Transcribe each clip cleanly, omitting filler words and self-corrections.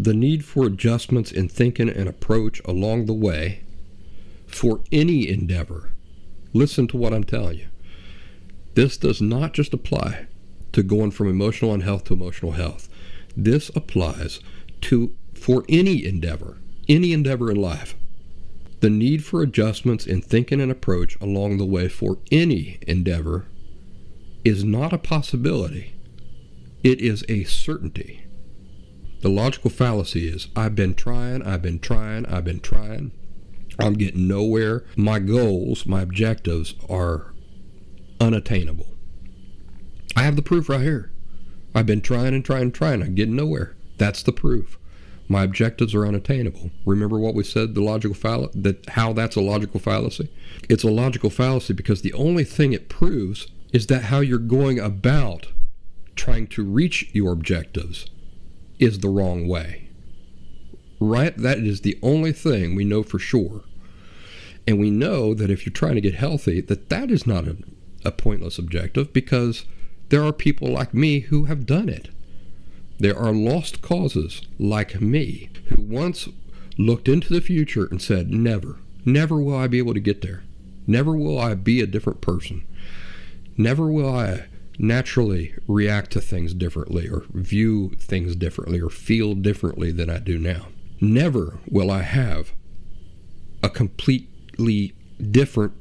the need for adjustments in thinking and approach along the way for any endeavor. Listen to what I'm telling you. This does not just apply to going from emotional unhealth to emotional health. This applies for any endeavor in life. The need for adjustments in thinking and approach along the way for any endeavor is not a possibility. It is a certainty. The logical fallacy is, I've been trying. I'm getting nowhere. My goals, my objectives are unattainable. I have the proof right here. I've been trying. I'm getting nowhere. That's the proof. My objectives are unattainable. Remember what we said, how that's a logical fallacy? It's a logical fallacy because the only thing it proves is that how you're going about trying to reach your objectives is the wrong way. Right? That is the only thing we know for sure. And we know that if you're trying to get healthy, that is not a pointless objective, because there are people like me who have done it. There are lost causes like me who once looked into the future and said, never will I be able to get there. Never will I be a different person. Never will I naturally react to things differently or view things differently or feel differently than I do now. Never will I have a completely different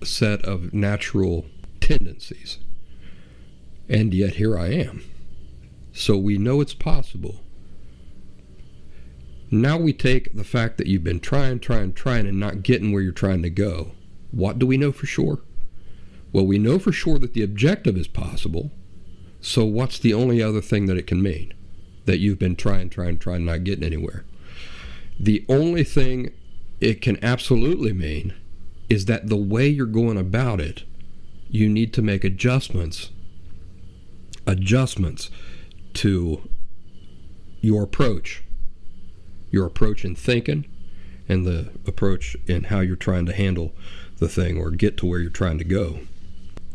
set of natural tendencies. And yet here I am. So we know it's possible. Now we take the fact that you've been trying and not getting where you're trying to go. What do we know for sure? Well, we know for sure that the objective is possible. So what's the only other thing that it can mean? That you've been trying, not getting anywhere. The only thing it can absolutely mean is that the way you're going about it, you need to make adjustments to your approach in thinking and the approach in how you're trying to handle the thing or get to where you're trying to go.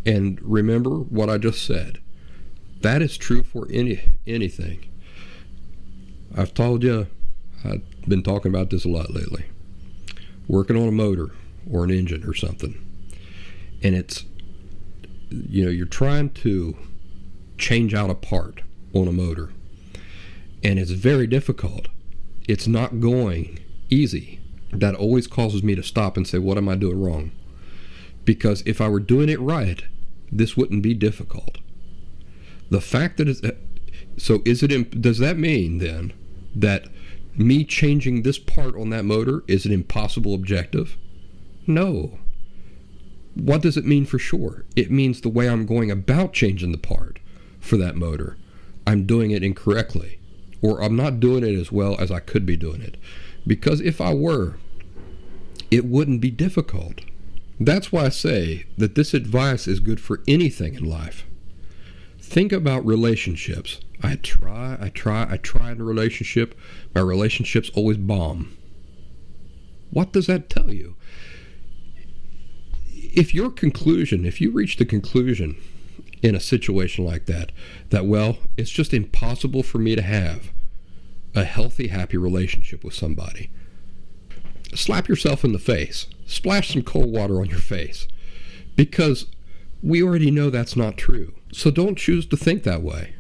And remember what I just said. That is true for anything. I've told you, I've been talking about this a lot lately. Working on a motor or an engine or something. And it's, you're trying to change out a part on a motor. And it's very difficult. It's not going easy. That always causes me to stop and say, what am I doing wrong? Because if I were doing it right, this wouldn't be difficult. The fact that does that mean then that me changing this part on that motor is an impossible objective? No. What does it mean for sure? It means the way I'm going about changing the part for that motor, I'm doing it incorrectly, or I'm not doing it as well as I could be doing it. Because if I were, it wouldn't be difficult. That's why I say that this advice is good for anything in life. Think about relationships. I try in a relationship. My relationships always bomb. What does that tell you? If you reach the conclusion in a situation like that, well, it's just impossible for me to have a healthy, happy relationship with somebody, slap yourself in the face. Splash some cold water on your face. Because we already know that's not true. So don't choose to think that way.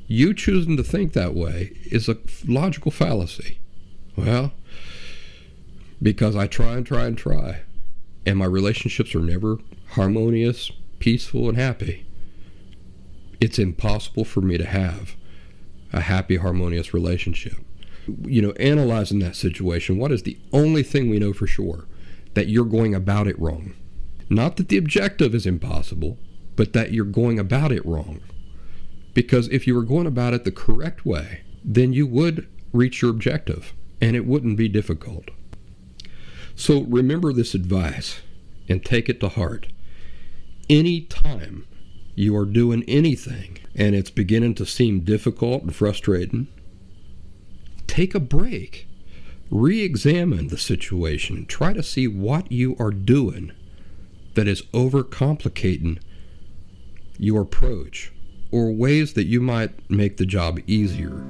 You choosing to think that way is a logical fallacy. Well, because I try, and my relationships are never harmonious, peaceful, and happy, it's impossible for me to have a happy, harmonious relationship. Analyzing that situation, what is the only thing we know for sure? That you're going about it wrong. Not that the objective is impossible, but that you're going about it wrong. Because if you were going about it the correct way, then you would reach your objective, and it wouldn't be difficult. So remember this advice, and take it to heart. Any time you are doing anything, and it's beginning to seem difficult and frustrating, take a break. Re-examine the situation. Try to see what you are doing that is overcomplicating your approach, or ways that you might make the job easier.